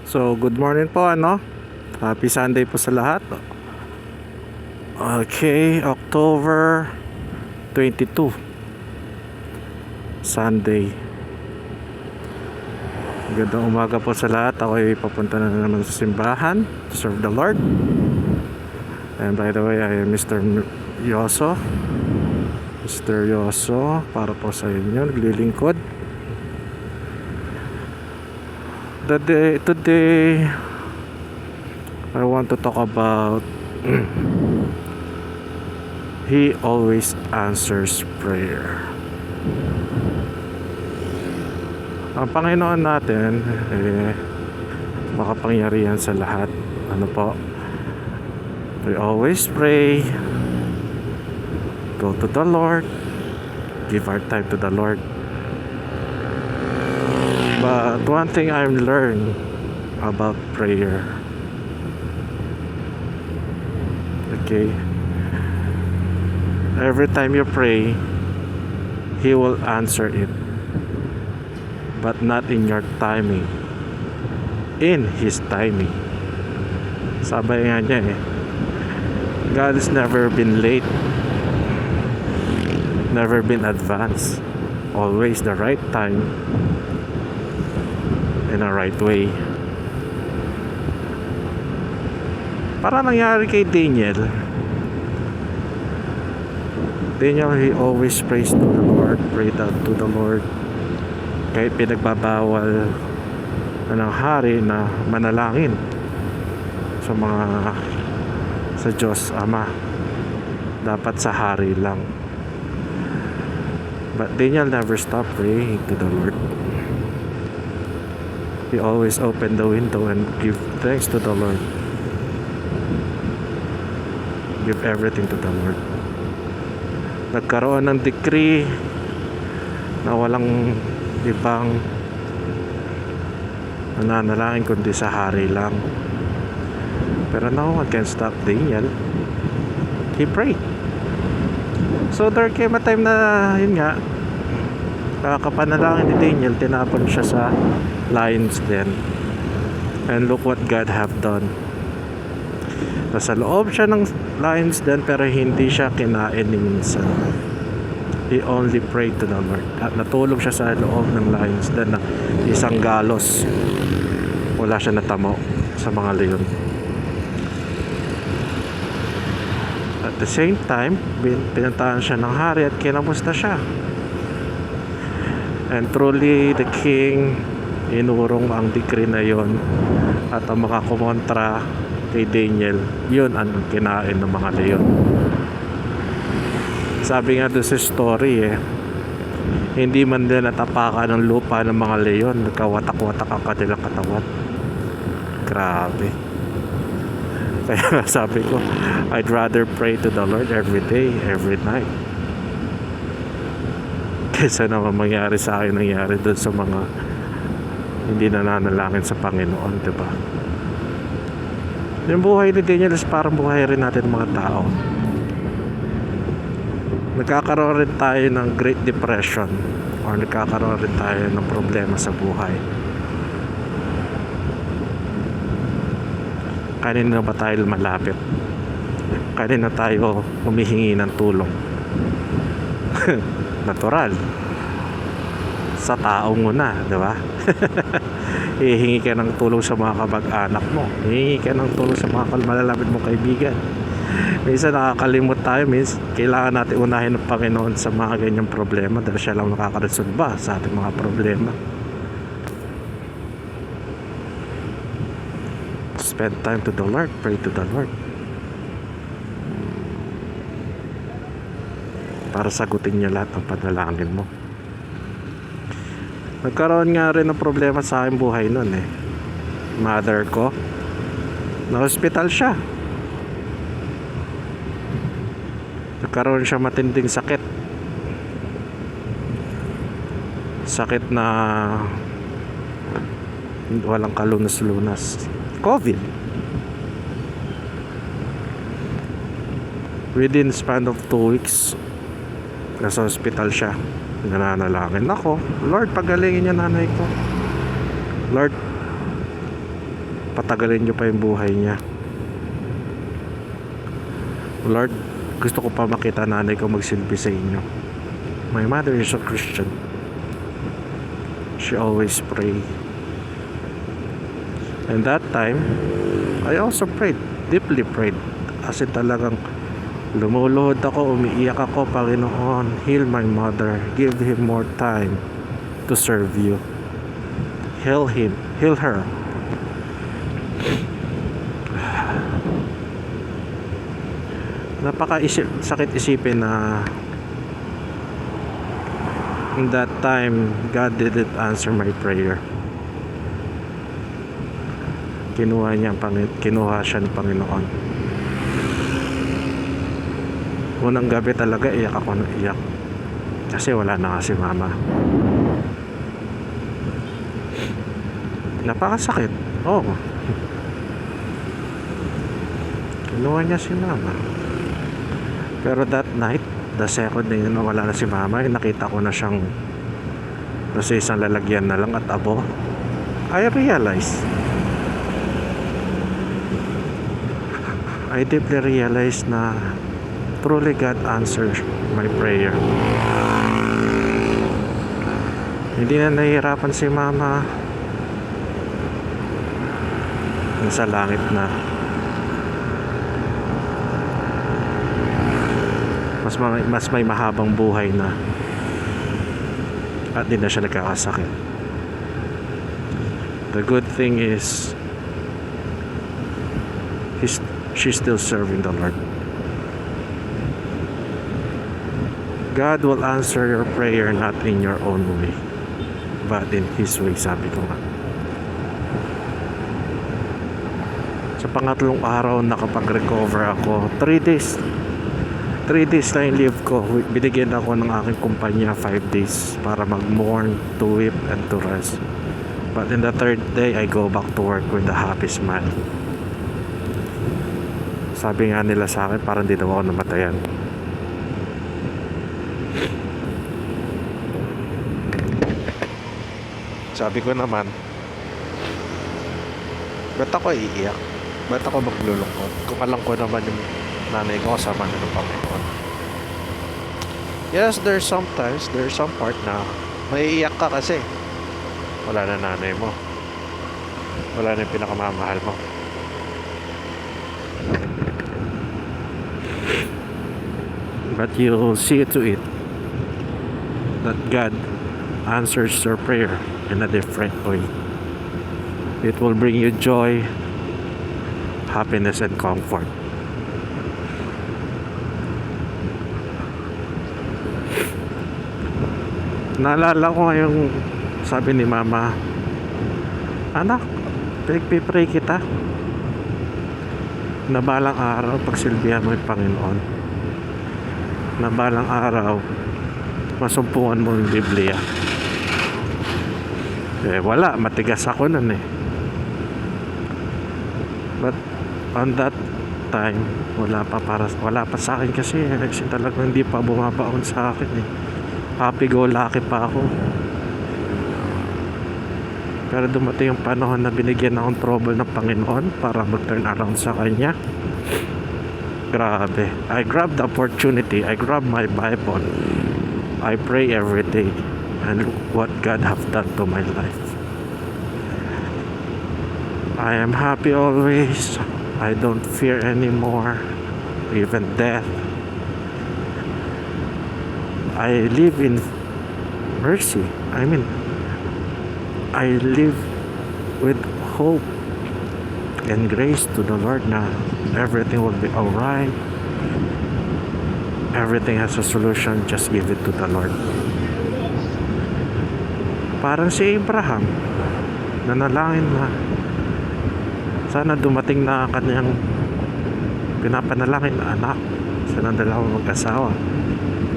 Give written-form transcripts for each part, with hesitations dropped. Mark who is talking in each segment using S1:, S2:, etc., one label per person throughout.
S1: So, good morning po, ano? Happy Sunday po sa lahat. Okay, October 22, Sunday. Magandang umaga po sa lahat. Ako ay papunta na naman sa simbahan to serve the Lord. And by the way, I am Mr. Yoso. Mr. Yoso, para po sa inyo, naglilingkod. Today I want to talk about He always answers prayer. Ang Panginoon natin makapangyarihan sa lahat. Ano po? We always pray, go to the Lord, give our time to the Lord. But one thing I've learned about prayer, okay, every time you pray, He will answer it, but not in your timing, in His timing. Sabi nga niya God has never been late, never been advanced, always the right time, in a right way. Para nangyari kay Daniel, he always prays to the Lord, prayed out to the Lord. Kahit pinagbabawal ng hari na manalangin sa Diyos Ama, dapat sa hari lang. But Daniel never stopped praying to the Lord. He always opened the window and give thanks to the Lord. Give everything to the Lord. Nagkaroon ng decree na walang ibang nananalangin kundi sa hari lang. Pero no one can stop Daniel. He prayed. So there came a time na yun nga, kapanalangin ni Daniel, tinapon siya sa lion's den. And look what God have done. Nasa loob siya ng lion's den, pero hindi siya kinain ni minsan. He only prayed to the Lord. At natulog siya sa loob ng lion's den na isang galos. Wala siya natamo sa mga leon. At the same time, pinuntahan siya ng hari at kinamusta siya. And truly the king inurong ang decree na yon, at ang makakumontra kay Daniel, yun ang kinain ng mga leon. Sabi nga doon sa story hindi man din natapakan ng lupa ng mga leon, nagkawatak-watak ang kanilang katawan. Grabe. Kaya sabi ko, I'd rather pray to the Lord every day, every night, kaysa naman mangyari sa akin nangyari doon sa mga hindi nananalangin sa Panginoon, diba? Yung buhay ni Daniel is parang buhay rin natin mga tao. Nagkakaroon rin tayo ng Great Depression, or nagkakaroon rin tayo ng problema sa buhay. Kanina ba tayo malapit? Kanina tayo humihingi ng tulong? Natural, sa taong muna, di ba? Hihingi ka ng tulong sa mga kamag-anak mo, hihingi ka ng tulong sa mga malalapit mong kaibigan. Minsan nakakalimot tayo, kailangan natin unahin ng Panginoon sa mga ganyang problema, dahil siya lang nakakaresolba sa ating mga problema. Spend time to the Lord, pray to the Lord, para sagutin niya lahat ng panalangin mo. Nagkaroon nga rin ng problema sa aking buhay nun Mother ko, na hospital siya. Nagkaroon siya matinding sakit. Sakit na walang kalunas-lunas. COVID. Within span of 2 weeks, nasa hospital siya. Nananalangin ako, Lord, pagalingin niya nanay ko. Lord, patagalin nyo pa yung buhay niya. Lord, gusto ko pa makita nanay ko magsilbi sa inyo. My mother is a Christian. She always pray. And that time, I also prayed, deeply prayed. As in talagang lumuluhod ako, umiiyak ako, Panginoon, heal my mother. Give him more time to serve you. Heal him, heal her. Sakit isipin na in that time, God didn't answer my prayer. Kinuha siya ng Panginoon. Unang gabi talaga, iyak ako na iyak. Kasi wala na nga si mama. Napakasakit. Oo. Kinuha niya si mama. Pero that night, the second day na wala na si mama, nakita ko na siyang nasa isang lalagyan na lang at abo. I deeply realized na truly God answers my prayer. Hindi na nahihirapan si mama. Nasa langit na. Mas may mahabang buhay na. At di na siya nagkakasakit. The good thing is she's still serving the Lord. God will answer your prayer not in your own way, but in His way, sabi ko nga. Sa pangatlong araw nakapag-recover ako. 3 days na yung leave ko. Binigyan ako ng aking kumpanya 5 days para mag-mourn, to weep, and to rest. But in the 3rd day, I go back to work with a happy smile. Sabi nga nila sa akin, parang di daw ako namatayan. Sabi ko naman, ba't ako iiyak? Ba't ako maglulungkot? Kung alam ko naman yung nanay ko kasama na ng Panginoon. Yes, there's some part na maiiyak ka kasi wala na nanay mo. Wala na yung pinakamamahal mo. But you'll see to it that God answers your prayer in a different way. It will bring you joy, happiness, and comfort. Naalala ko ngayong sabi ni mama, anak, pinagpipray kita na balang araw pagsilbihan mo yung Panginoon, na balang araw masumpungan mo yung Biblia. Wala, matigas ako nun eh. But on that time, wala pa sa akin kasi talagang hindi pa bumabaon sa akin eh. Happy go lucky pa ako. Pero dumating yung panahon na binigyan akong trouble ng Panginoon para mag-turn around sa Kanya. Grabe. I grab the opportunity. I grab my Bible. I pray every day. And look what God have done to my life. I am happy always. I don't fear anymore. Even death. I live in mercy. I live with hope and grace to the Lord na everything will be alright. Everything has a solution. Just give it to the Lord. Parang si Abraham, nanalangin na sana dumating na kanyang pinapanalangin na anak sa dalawang mag-asawa.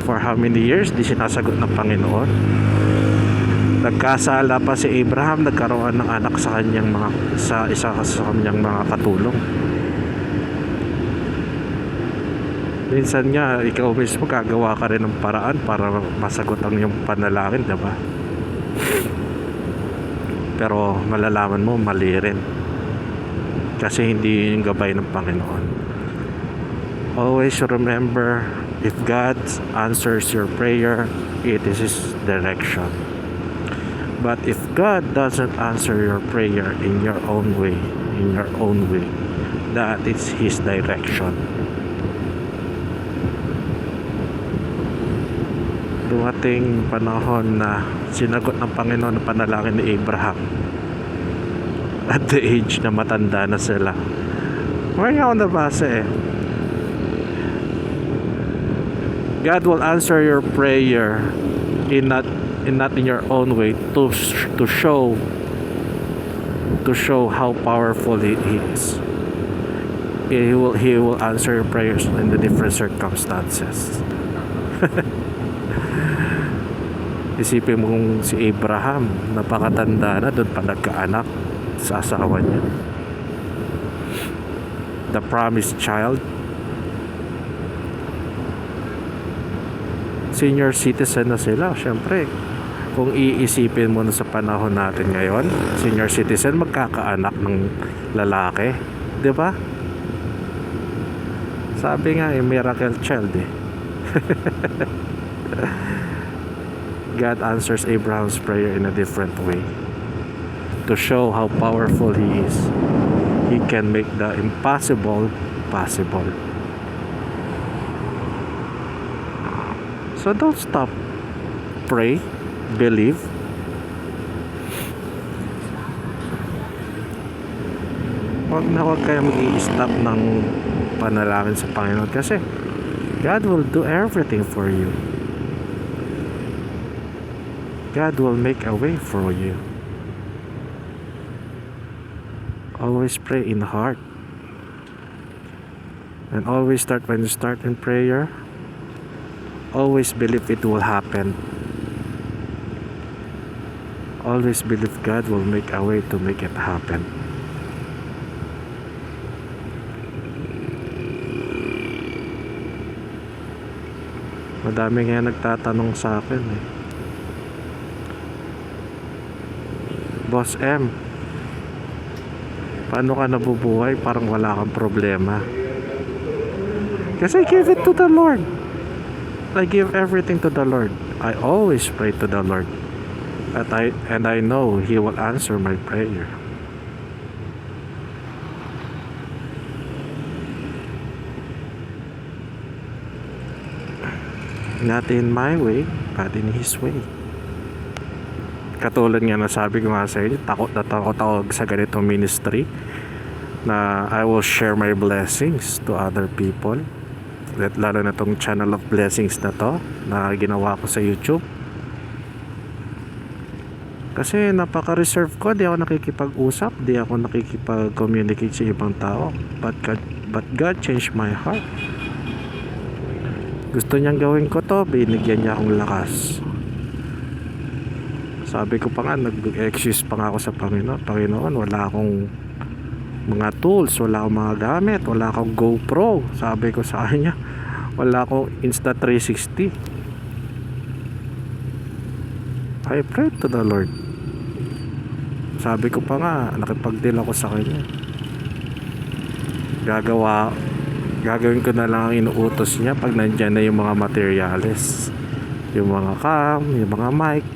S1: For how many years di sinasagot ng Panginoon? Nagkasala pa si Abraham, nagkaroon ng anak sa kanyang isa sa kanyang mga katulong. Minsan nga ikaw mismo gagawa ka rin ng paraan para masagot ang iyong panalangin, diba? Pero malalaman mo mali rin. Kasi hindi yung gabay ng Panginoon. Always remember, if God answers your prayer, it is His direction. But if God doesn't answer your prayer in your own way, that is His direction. Dumating panahon na sinagot ng Panginoon ang panalangin ni Abraham at the age na matanda na sila. Ngayon ako nabasa God will answer your prayer in not in your own way to show how powerful He is. He will answer your prayers in the different circumstances. Isipin mo kung si Abraham napakatanda na, doon pa nagkaanak sa asawa niya, the promised child, senior citizen na sila. Syempre, kung iisipin mo na sa panahon natin ngayon, senior citizen magkakaanak ng lalaki, di ba? Sabi nga miracle child God answers Abraham's prayer in a different way to show how powerful He is. He can make the impossible possible. So don't stop. Pray, believe. Huwag kayo mag-i-stop ng panalangin sa Panginoon, kasi God will do everything for you. God will make a way for you. Always pray in heart. And always when you start in prayer, always believe it will happen. Always believe God will make a way to make it happen. Madami nga nagtatanong sa akin Boss M, paano ka nabubuhay parang wala kang problema? Kasi I give it to the Lord. I give everything to the Lord. I always pray to the Lord. And I know He will answer my prayer. Not in my way, but in His way. Katulad nga na sabi ko nga sa inyo, takot ako sa ganitong ministry na I will share my blessings to other people. Lalo na tong channel of blessings na to na ginawa ko sa YouTube. Kasi napaka-reserve ko, di ako nakikipag-usap, di ako nakikipag-communicate sa ibang tao. But God changed my heart. Gusto niyang gawin ko to, binigyan niya akong lakas. Sabi ko pa nga, nag-excuse pa nga ako sa Panginoon, wala akong mga tools, wala akong mga gamit, wala akong GoPro. Sabi ko sa kanya, wala akong Insta360. I prayed to the Lord. Sabi ko pa nga, nakipag-deal ako sa kanya. Gagawin ko na lang ang inuutos niya pag nandyan na yung mga materials, yung mga cam, yung mga mic.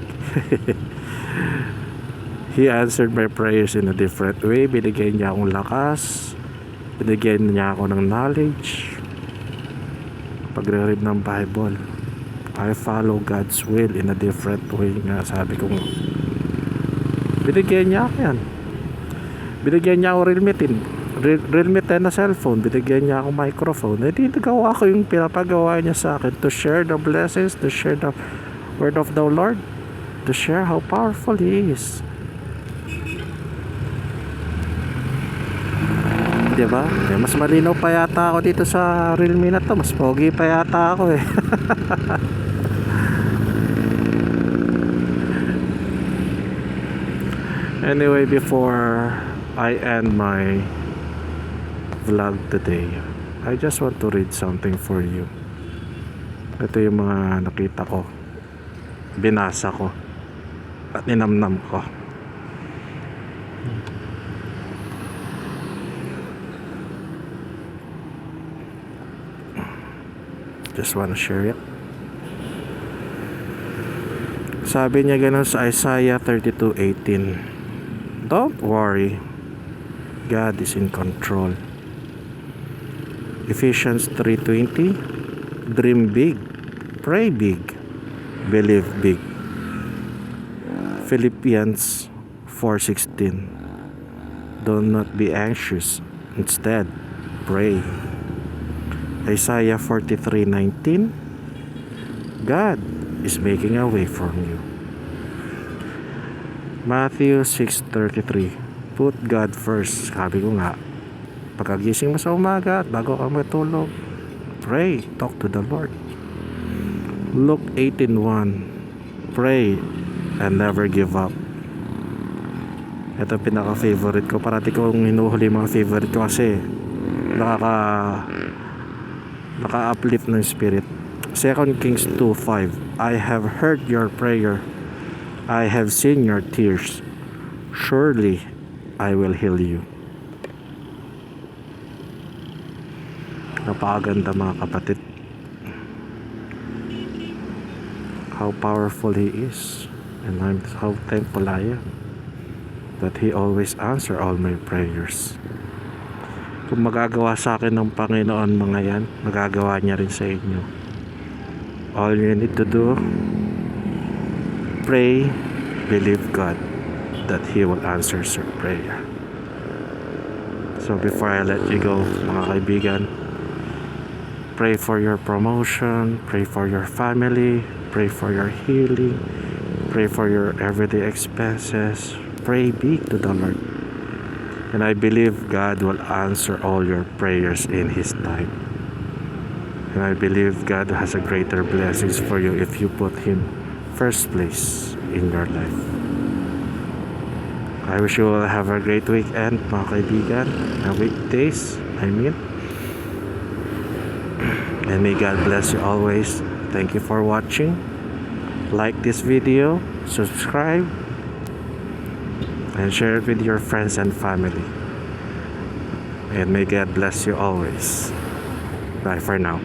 S1: He answered my prayers in a different way. Binigyan niya akong lakas, binigyan niya ako ng knowledge. Pagre-read ng Bible, I follow God's will in a different way. Nga sabi ko, binigyan niya ako yan. Binigyan niya ako Realme 10 na cellphone, binigyan niya ako microphone. Hindi nagawa ko yung pinapagawa niya sa akin, to share the blessings, to share the word of the Lord, to share how powerful He is. Diba? Mas malinaw pa yata ako dito sa Realme na to, mas pogi pa yata ako Anyway, before I end my vlog today, I just want to read something for you. Ito yung mga nakita ko, binasa ko at ninamnam ko. Just wanna share it. Sabi niya ganun sa Isaiah 32:18. Don't worry. God is in control. Ephesians 3:20. Dream big. Pray big. Believe big. Philippians 4:16. Do not be anxious. Instead, pray. Isaiah 43:19. God is making a way for you. Matthew 6:33. Put God first. Sabi ko nga, pagkagising mo sa umaga at bago ka matulog, pray, talk to the Lord. Luke 18:1. Pray and never give up. Ito pinaka-favorite ko. Parati kong hinuhuli mga favorite ko kasi naka-uplift ng spirit. 2 Kings 2:5. I have heard your prayer. I have seen your tears. Surely I will heal you. Napakaganda mga kapatid. How powerful He is. And I'm how thankful I am that He always answer all my prayers. Kung magagawa sa akin ng Panginoon mga yan, magagawa niya rin sa inyo. All you need to do, pray, believe God that He will answer your prayer. So before I let you go, mga kaibigan, pray for your promotion, pray for your family, pray for your healing, pray for your everyday expenses. Pray big to the Lord. And I believe God will answer all your prayers in His time. And I believe God has a greater blessings for you if you put Him first place in your life. I wish you will have a great weekend, mga kaibigan. Weekdays, I mean. And may God bless you always. Thank you for watching. Like this video, subscribe, and share it with your friends and family. And may God bless you always. Bye for now.